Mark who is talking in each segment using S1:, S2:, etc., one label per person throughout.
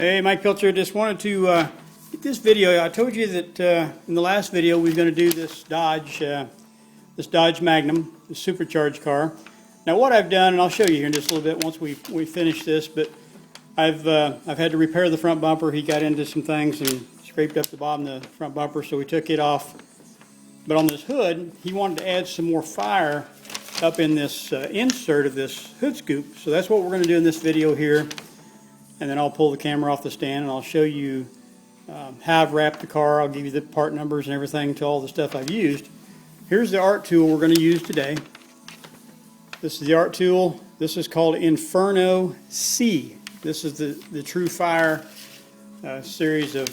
S1: Hey, Mike Pilcher. Just wanted to get this video. I told you that in the last video we were going to do this Dodge Magnum, the supercharged car. Now what I've done, and I'll show you here in just a little bit once we finish this, but I've had to repair the front bumper. He got into some things and scraped up the bottom of the front bumper, so we took it off. But on this hood, he wanted to add some more fire up in this insert of this hood scoop. So that's what we're going to do in this video here. And then I'll pull the camera off the stand and I'll show you how I've wrapped the car. I'll give you the part numbers and everything to all the stuff I've used. Here's the art tool we're going to use today. This is the art tool. This is called Inferno C. This is the True Fire series of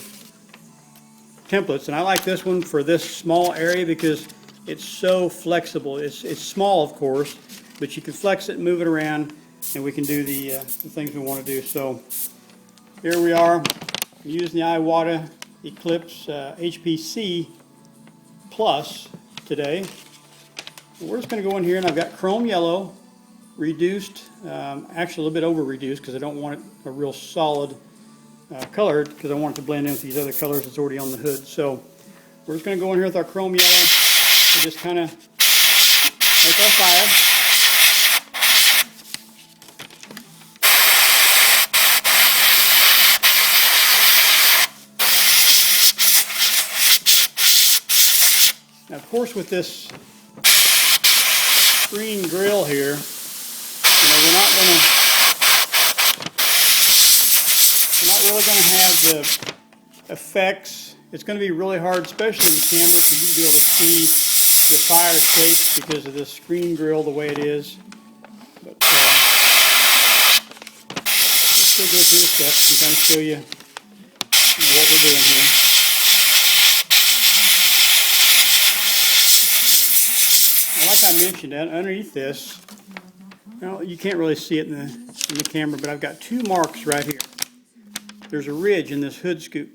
S1: templates. And I like this one for this small area because it's so flexible. It's small, of course, but you can flex it and move it around, and we can do the things we want to do. So here we are. I'm using the Iwata Eclipse HPC Plus today. And we're just going to go in here, and I've got chrome yellow, reduced, actually a little bit over reduced because I don't want it a real solid color because I want it to blend in with these other colors that's already on the hood. So we're just going to go in here with our chrome yellow and just kind of make our fire. Now, of course, with this screen grill here, we're not really going to have the effects. It's going to be really hard, especially in the camera, for you to be able to see the fire shape because of this screen grill the way it is. But let's still go through the steps and kind of show you, what we're doing here. Like I mentioned, underneath this, well, you can't really see it in the camera, but I've got two marks right here. There's a ridge in this hood scoop.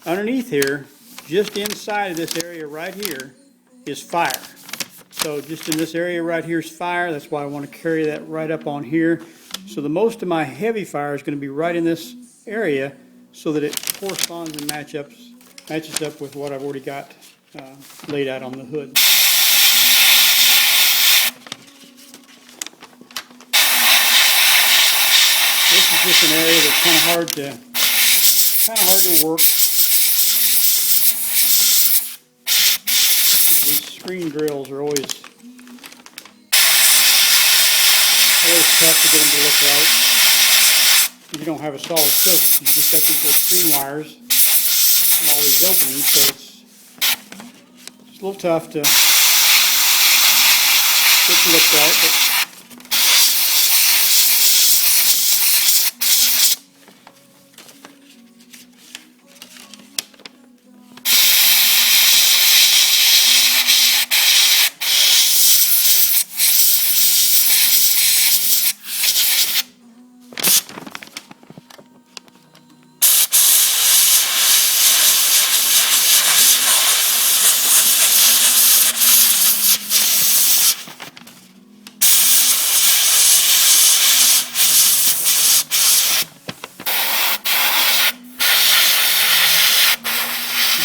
S1: Underneath here, just inside of this area right here, is fire. So just in this area right here is fire. That's why I want to carry that right up on here. So the most of my heavy fire is going to be right in this area so that it corresponds and matches up with what I've already got laid out on the hood. Just an area that's kind of hard to work. These screen grills are always tough to get them to look right. You don't have a solid surface. You just got these little screen wires and all these openings, so it's a little tough to get them to look right. But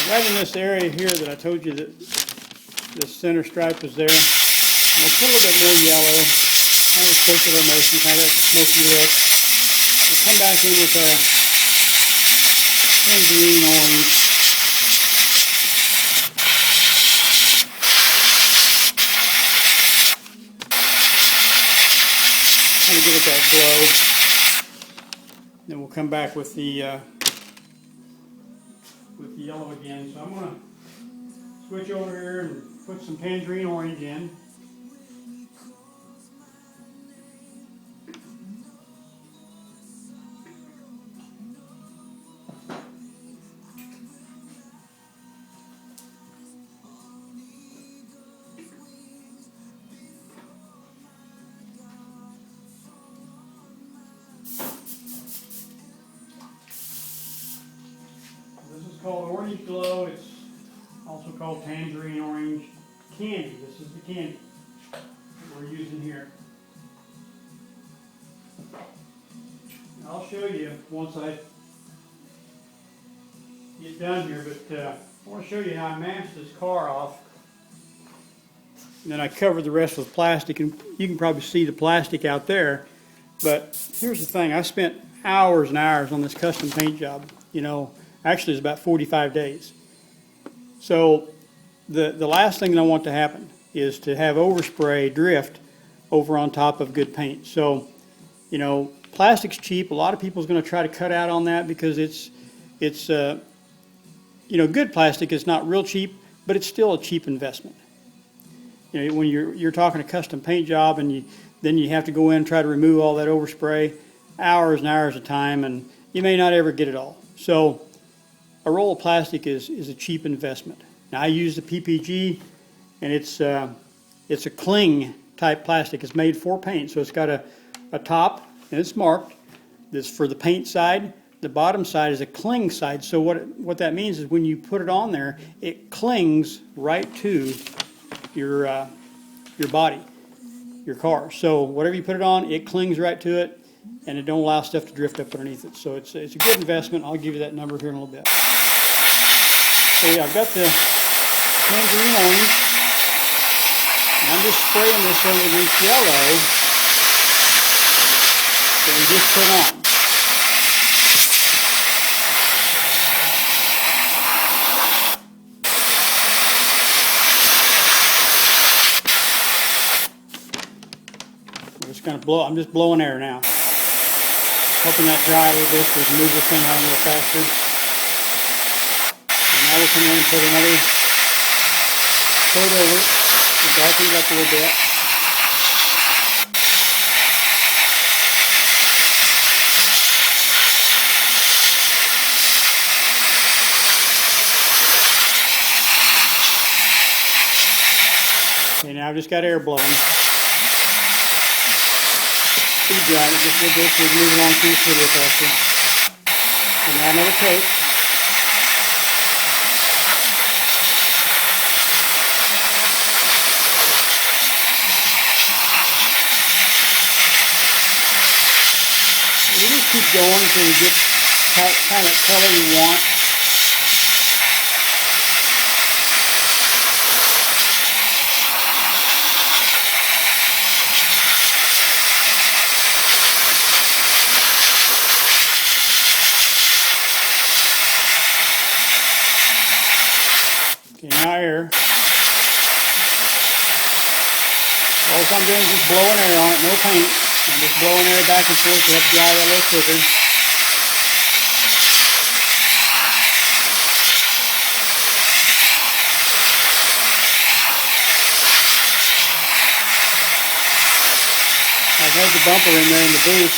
S1: right in this area here that I told you that this center stripe was there, we'll put a little bit more yellow, kind of circular motion, kind of a smoky look. We'll come back in with our tangerine orange. Kind of give it that glow. Then we'll come back with the yellow again. So I'm going to switch over here and put some tangerine orange in. Called Orange Glow. It's also called Tangerine Orange Candy. This is the candy that we're using here. I'll show you once I get done here, but I want to show you how I masked this car off. And then I covered the rest with plastic, and you can probably see the plastic out there. But here's the thing, I spent hours and hours on this custom paint job. You know, actually it's about 45 days. So the last thing that I want to happen is to have overspray drift over on top of good paint. So, you know, plastic's cheap. A lot of people's going to try to cut out on that because it's you know, good plastic is not real cheap, but it's still a cheap investment. You know, when you're talking a custom paint job and then you have to go in and try to remove all that overspray, hours and hours of time, and you may not ever get it all. So a roll of plastic is a cheap investment. Now I use the PPG, and it's a cling type plastic. It's made for paint, so it's got a top, and it's marked. This for the paint side. The bottom side is a cling side. So what that means is when you put it on there, it clings right to your body, your car. So whatever you put it on, it clings right to it, and it don't allow stuff to drift up underneath it. So it's a good investment. I'll give you that number here in a little bit. So yeah, I've got the tangerine orange, and I'm just spraying this over this yellow that we just put on. I'm just blowing air now. Hoping that dry a little bit so we can move this thing around a little faster. And now we'll come in and put another coat over it and darken it up a little bit. Okay, now I've just got air blowing. Speed drying it just a little bit so we can move along through this video faster. And now another coat. And we just keep going until we get kind of color we want. Okay, now air. All I'm doing is just blowing air on it, no paint. I'm just blowing air back and forth to help dry that a little quicker. I've had the bumper in there in the booth,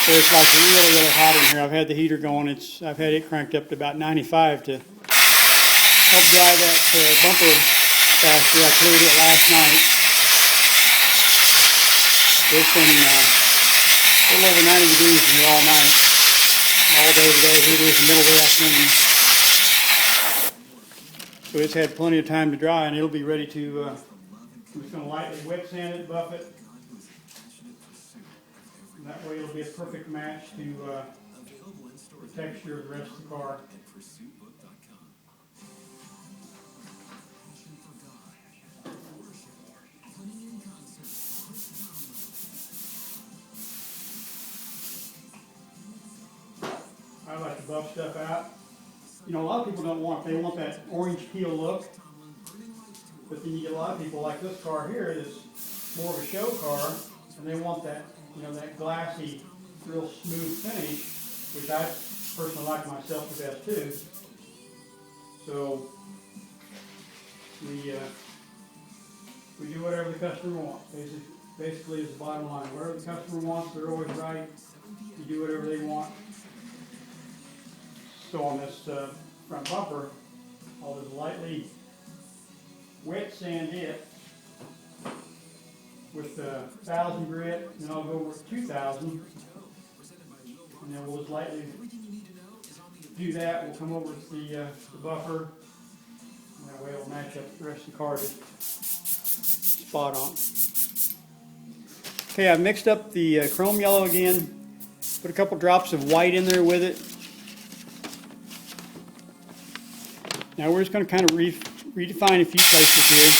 S1: so it's like really, really hot in here. I've had the heater going. I've had it cranked up to about 95 to help dry that bumper faster. I cleared it last night. It's been a little over 90 degrees in here all night, all day today. Here it is in the middle of the afternoon. So it's had plenty of time to dry, and it'll be ready to, I'm just going to lightly wet sand it, buff it. And that way it'll be a perfect match to the texture of the rest of the car. I like to buff stuff out. You know, a lot of people don't want, they want that orange peel look. But then you get a lot of people like this car here that's more of a show car, and they want that, you know, that glassy, real smooth finish, which I personally like myself the best too. So we do whatever the customer wants. Basically is the bottom line. Whatever the customer wants, they're always right. You do whatever they want. So on this front bumper, I'll just lightly wet sand it with 1,000 grit, and then I'll go with 2,000, and then we'll just lightly do that. We'll come over with the buffer, and that way it'll match up the rest of the car just spot on. Okay, I've mixed up the chrome yellow again, put a couple drops of white in there with it. Now we're just going to kind of redefine a few places here.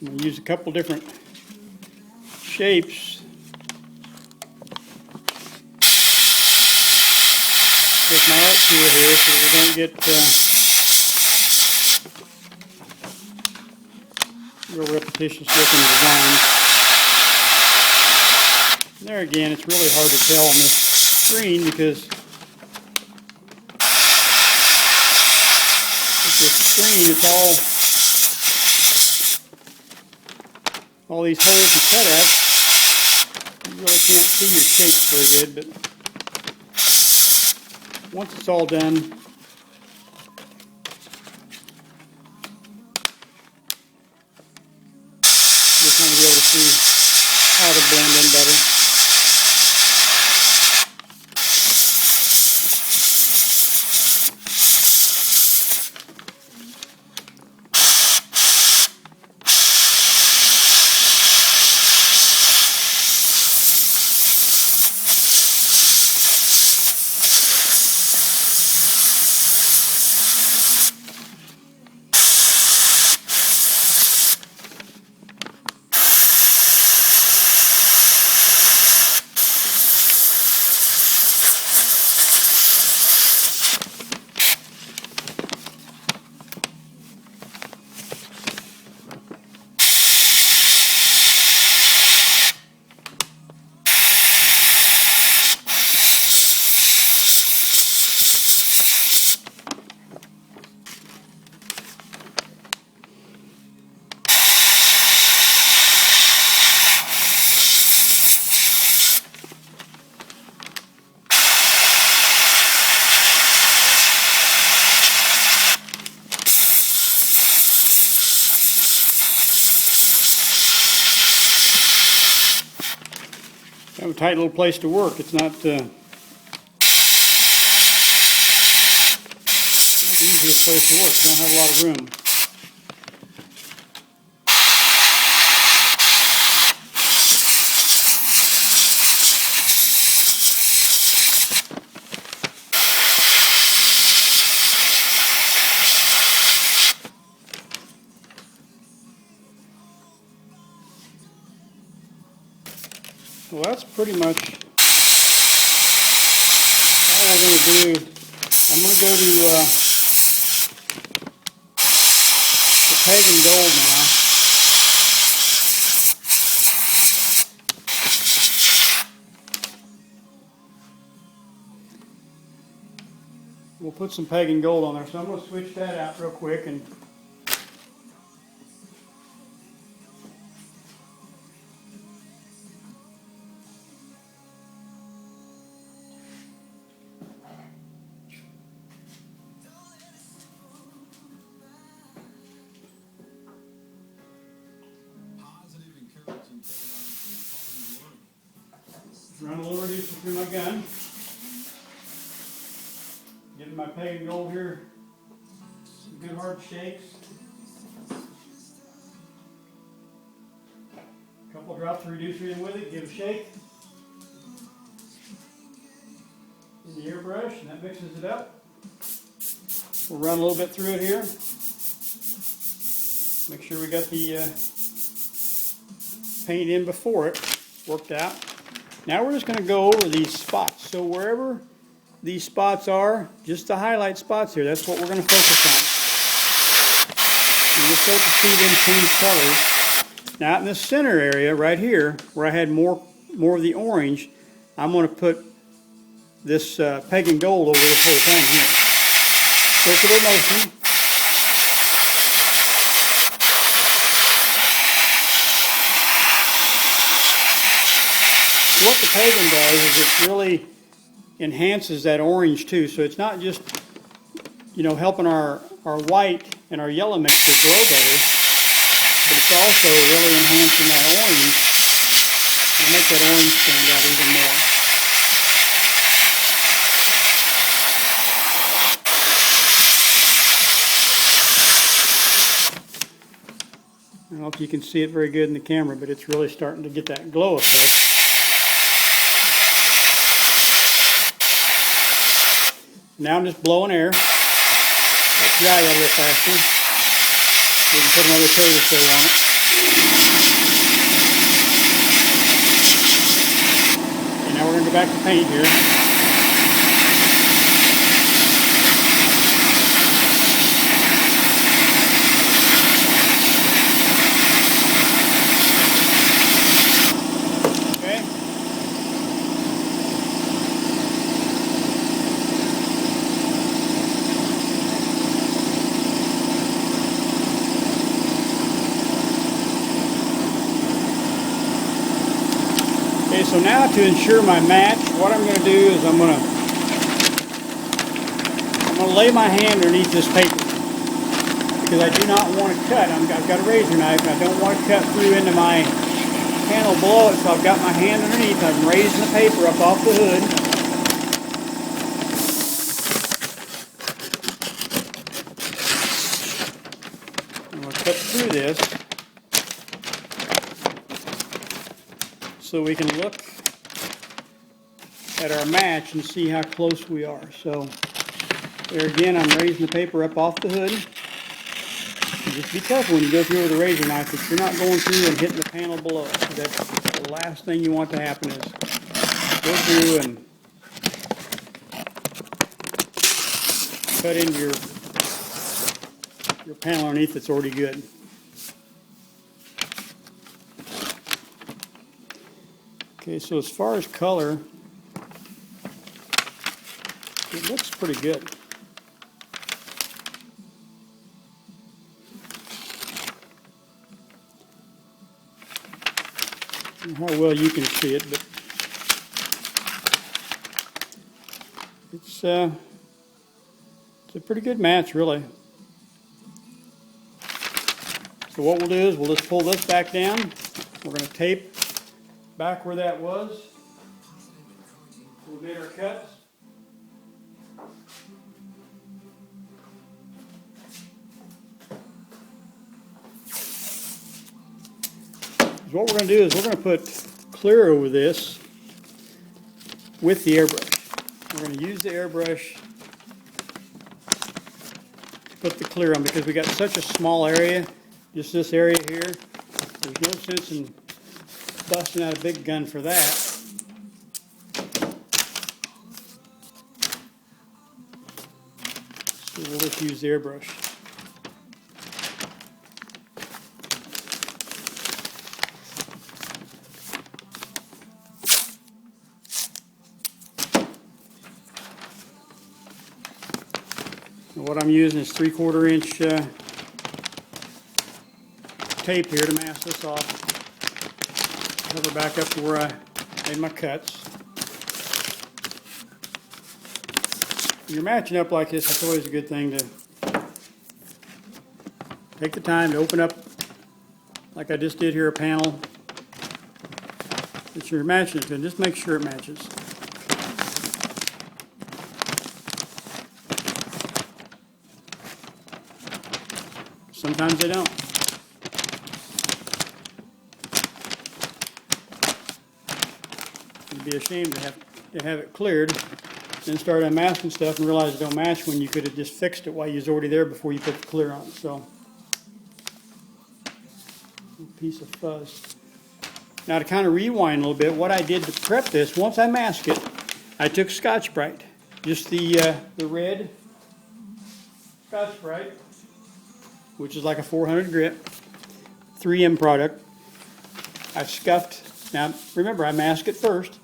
S1: I'm going to use a couple different shapes with my art tool here so that we don't get real repetitious looking designs. And there again, it's really hard to tell on this screen because with this screen, it's all these holes you cut at. You really can't see your shapes very good, but once it's all done, you'll kind of be able to see how to blend in better. Kind of a tight little place to work. It's not the easiest place to work. You don't have a lot of room. Well, that's pretty much all we're going to do. I'm going to go to the pagan gold now. We'll put some pagan gold on there, so I'm going to switch that out real quick and run a little reducer through my gun. Giving my pagan gold here some good hard shakes. A couple drops of reducer in with it, give a shake. In the airbrush, and that mixes it up. We'll run a little bit through it here. Make sure we got the paint in before it worked out. Now we're just going to go over these spots. So wherever these spots are, just the highlight spots here, that's what we're going to focus on. And you'll start to see them change colors. Now in the center area right here, where I had more of the orange, I'm going to put this pagan gold over this whole thing here. Circular motion. What the pagan does is it really enhances that orange too. So it's not just, you know, helping our white and our yellow mixture glow better, but it's also really enhancing that orange to make that orange stand out even more. don't know if you can see it very good in the camera, but it's really starting to get that glow effect. Now I'm just blowing air. Let it dry a little bit faster. We can put another coat or so on it. Okay, now we're going to go back to paint here. Okay, so now to ensure my match, what I'm going to do is I'm going to lay my hand underneath this paper because I do not want to cut. I've got a razor knife and I don't want to cut through into my panel below it, so I've got my hand underneath. I'm raising the paper up off the hood. I'm going to cut through this so we can look at our match and see how close we are. So there again, I'm raising the paper up off the hood. And just be careful when you go through with a razor knife that you're not going through and hitting the panel below. That's the last thing you want to happen is go through and cut into your panel underneath that's already good. Okay, so as far as color, it looks pretty good. I don't know how well you can see it, but it's a pretty good match, really. So what we'll do is we'll just pull this back down. We're going to tape back where that was. We'll make our cuts. What we're going to do is we're going to put clear over this with the airbrush. We're going to use the airbrush to put the clear on because we got such a small area, just this area here. There's no sense in busting out a big gun for that. So we'll just use the airbrush. What I'm using is 3/4 inch tape here to mask this off. Cover back up to where I made my cuts. When you're matching up like this, it's always a good thing to take the time to open up, like I just did here, a panel that you're matching it to, and just make sure it matches. Sometimes they don't. You'd be ashamed to have it cleared, then start unmasking stuff and realize it don't match when you could have just fixed it while you was already there before you put the clear on. So, a piece of fuzz. Now to kind of rewind a little bit, what I did to prep this, once I masked it, I took Scotch-Brite, just the red Scotch-Brite, which is like a 400 grit, 3M product. I scuffed, now remember I masked it first,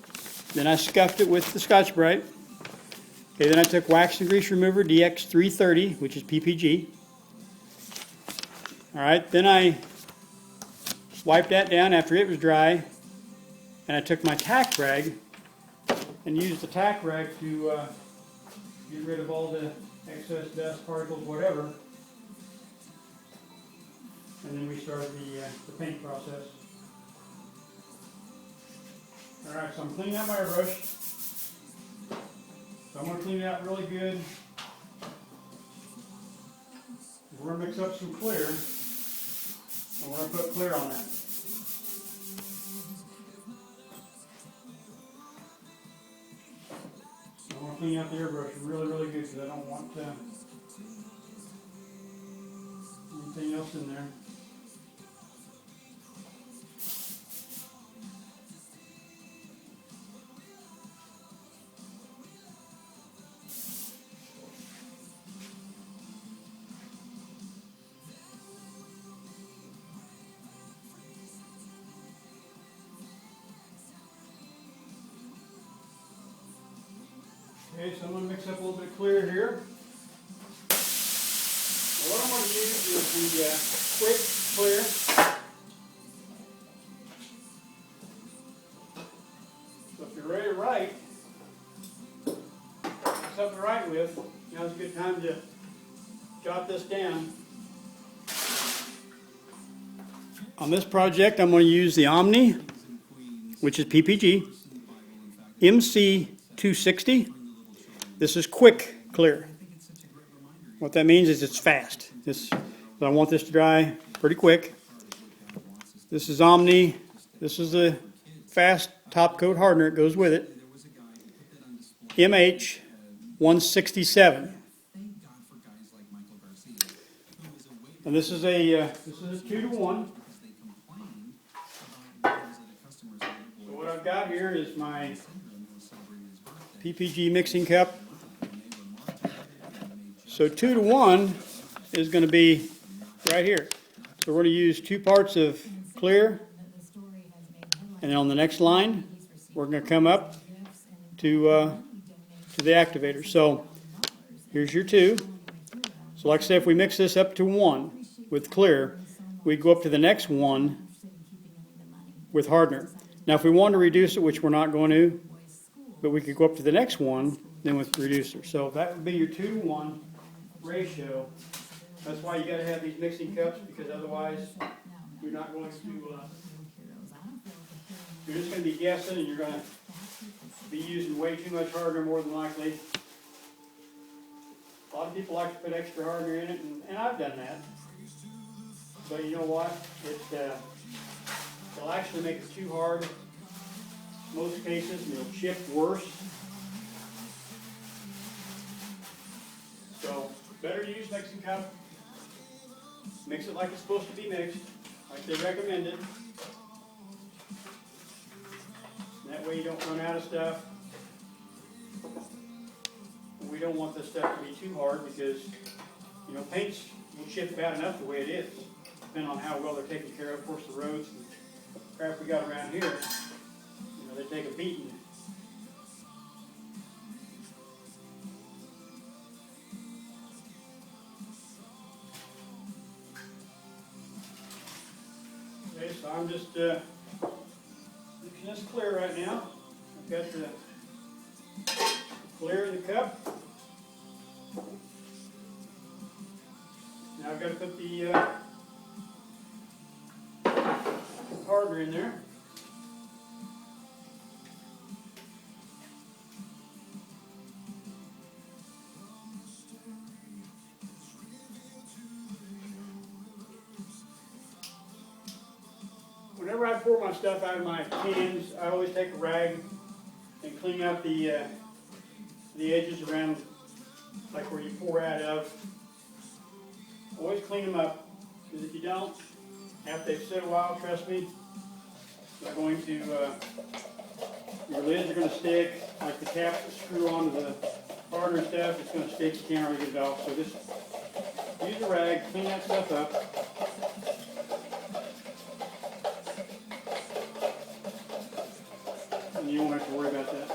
S1: then I scuffed it with the Scotch-Brite. Okay, then I took Wax and Grease Remover DX330, which is PPG. Alright, then I wiped that down after it was dry, and I took my tack rag and used the tack rag to get rid of all the excess dust, particles, whatever. And then we start the paint process. Alright, so I'm cleaning out my airbrush. So I'm going to clean it out really good. We're going to mix up some clear. And we're going to put clear on that. I want to clean out the airbrush really, really good because I don't want anything else in there. Okay, so I'm going to mix up a little bit of clear here. Now what I'm going to use is the quick clear. So if you're ready to write, something to write with, now's a good time to jot this down. On this project, I'm going to use the Omni, which is PPG, MC260. This is quick clear. What that means is it's fast. I want this to dry pretty quick. This is Omni. This is the fast top coat hardener. It goes with it. MH167. And this is a 2-to-1. So what I've got here is my PPG mixing cup. So 2-to-1 is going to be right here. So we're going to use 2 parts of clear, and then on the next line, we're going to come up to the activator. So here's your 2. So like I said, if we mix this up to 1 with clear, we go up to the next 1 with hardener. Now if we want to reduce it, which we're not going to, but we could go up to the next 1 then with reducer. So that would be your 2-to-1 ratio. That's why you got to have these mixing cups, because otherwise you're not going to, you're just going to be guessing, and you're going to be using way too much hardener more than likely. A lot of people like to put extra hardener in it, and I've done that. But you know what? It'll actually make it too hard in most cases, and it'll chip worse. So better to use mixing cup. Mix it like it's supposed to be mixed, like they recommend it. That way you don't run out of stuff. And we don't want this stuff to be too hard, because you know, paints will chip bad enough the way it is, depending on how well they're taken care of. Of course, the roads and crap we got around here, you know, they take a beating. Okay, so I'm just mixing this clear right now. I've got the clear in the cup. Now I've got to put the hardener in there. Whenever I pour my stuff out of my cans, I always take a rag and clean out the edges around, like where you pour out of. Always clean them up, because if you don't, after they've sit a while, trust me, they're going to, your lids are going to stick, like the caps that screw onto the hardener stuff, it's going to stick, you can't really get it off. So just use a rag, clean that stuff up. And you won't have to worry about that.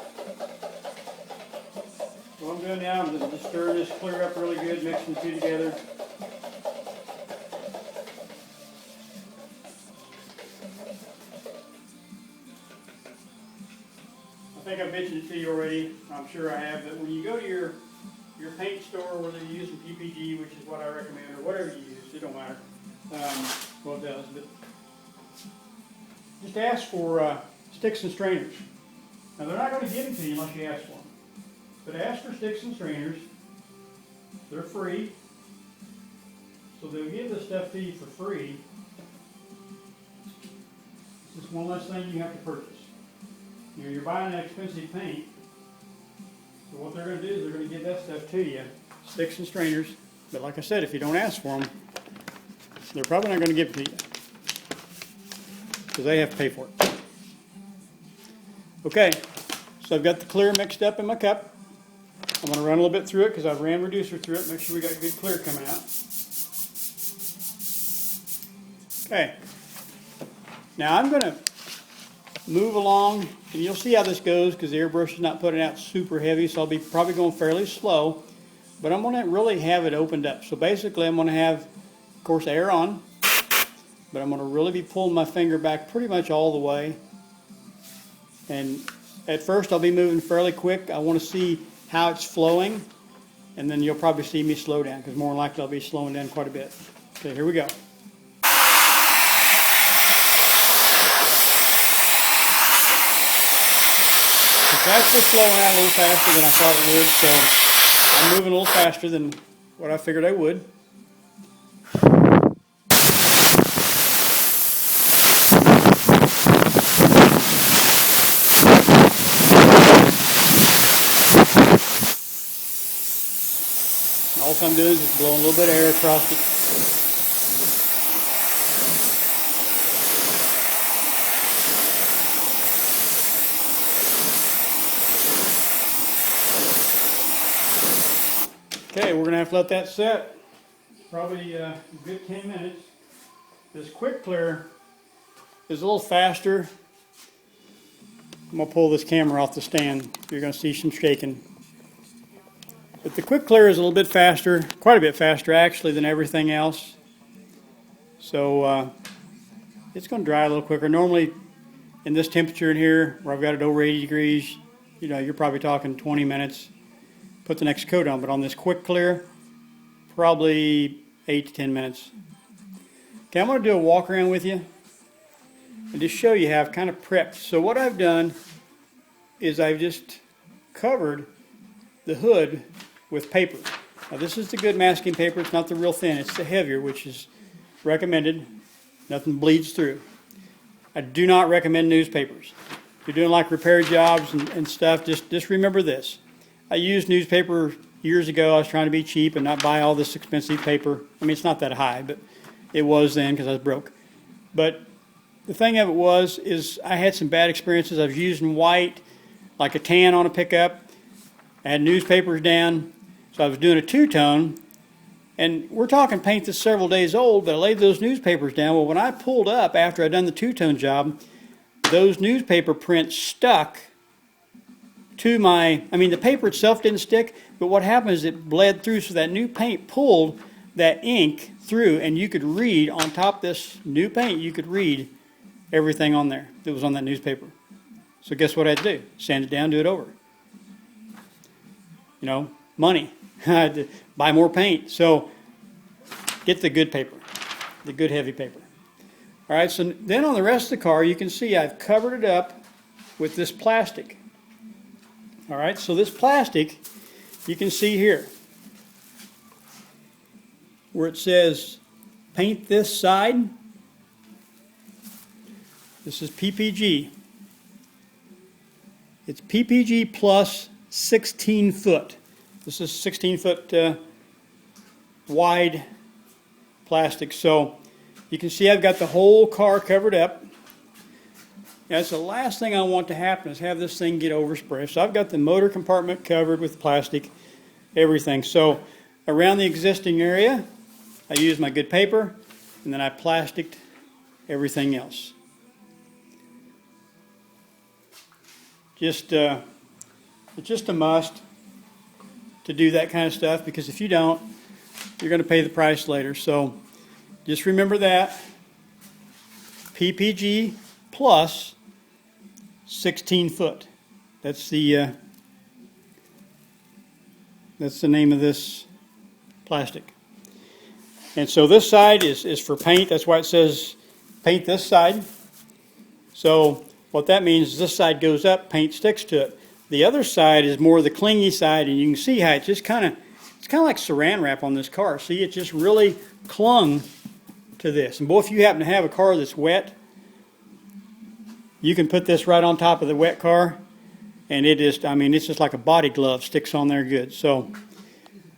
S1: What I'm doing now, I'm just stirring this clear up really good, mixing the 2 together. I think I mentioned it to you already, I'm sure I have, but when you go to your paint store, whether you're using PPG, which is what I recommend, or whatever you use, it don't matter. Well, it does, but just ask for sticks and strainers. Now, they're not going to give them to you unless you ask for them. But ask for sticks and strainers. They're free. So they'll give this stuff to you for free. Just one less thing you have to purchase. You know, you're buying that expensive paint, so what they're going to do is they're going to give that stuff to you, sticks and strainers. But like I said, if you don't ask for them, they're probably not going to give it to you because they have to pay for it. Okay, so I've got the clear mixed up in my cup. I'm going to run a little bit through it because I've ran reducer through it. Make sure we got good clear coming out. Okay. Now I'm going to move along, and you'll see how this goes because the airbrush is not putting out super heavy, so I'll be probably going fairly slow. But I'm going to really have it opened up. So basically I'm going to have, of course, air on, but I'm going to really be pulling my finger back pretty much all the way. And at first I'll be moving fairly quick. I want to see how it's flowing, and then you'll probably see me slow down because more than likely I'll be slowing down quite a bit. Okay, here we go. That's just flowing out a little faster than I thought it would, so I'm moving a little faster than what I figured I would. All I'm doing is just blowing a little bit of air across it. Okay, we're going to have to let that set probably a good 10 minutes. This quick clear is a little faster. I'm going to pull this camera off the stand. You're going to see some shaking. But the quick clear is a little bit faster, quite a bit faster actually than everything else. So it's going to dry a little quicker. Normally in this temperature in here where I've got it over 80 degrees, you know, you're probably talking 20 minutes. Put the next coat on, but on this quick clear, probably 8 to 10 minutes. Okay, I'm going to do a walk around with you and just show you how I've kind of prepped. So what I've done is I've just covered the hood with paper. Now this is the good masking paper. It's not the real thin. It's the heavier, which is recommended. Nothing bleeds through. I do not recommend newspapers. If you're doing like repair jobs and stuff, just remember this. I used newspaper years ago. I was trying to be cheap and not buy all this expensive paper. I mean, it's not that high, but it was then because I was broke. But the thing of it is I had some bad experiences. I was using white, like a tan on a pickup. I had newspapers down, so I was doing a two-tone. And we're talking paint that's several days old, but I laid those newspapers down. Well, when I pulled up after I'd done the two-tone job, those newspaper prints stuck to the paper itself didn't stick, but what happened is it bled through, so that new paint pulled that ink through, and you could read on top of this new paint, you could read everything on there that was on that newspaper. So guess what I had to do? Sand it down, do it over. You know, money. I had to buy more paint. So get the good paper, the good heavy paper. All right, so then on the rest of the car, you can see I've covered it up with this plastic. All right, so this plastic, you can see here where it says paint this side. This is PPG. It's PPG plus 16 foot. This is 16 foot wide plastic. So you can see I've got the whole car covered up. That's the last thing I want to happen is have this thing get overspray. So I've got the motor compartment covered with plastic, everything. So around the existing area, I used my good paper, and then I plasticed everything else. It's just a must to do that kind of stuff, because if you don't, you're going to pay the price later. So just remember that. PPG plus 16 foot. That's the name of this plastic. And so this side is for paint. That's why it says paint this side. So what that means is this side goes up, paint sticks to it. The other side is more the clingy side, and you can see how it's kind of like saran wrap on this car. See, it just really clung to this. And boy, if you happen to have a car that's wet, You can put this right on top of the wet car, and it is, I mean, it's just like a body glove, sticks on there good. So,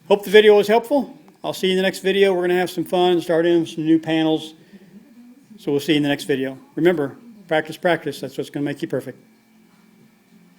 S1: hope the video was helpful. I'll see you in the next video. We're going to have some fun, start in some new panels. So we'll see you in the next video. Remember, practice, practice. That's what's going to make you perfect.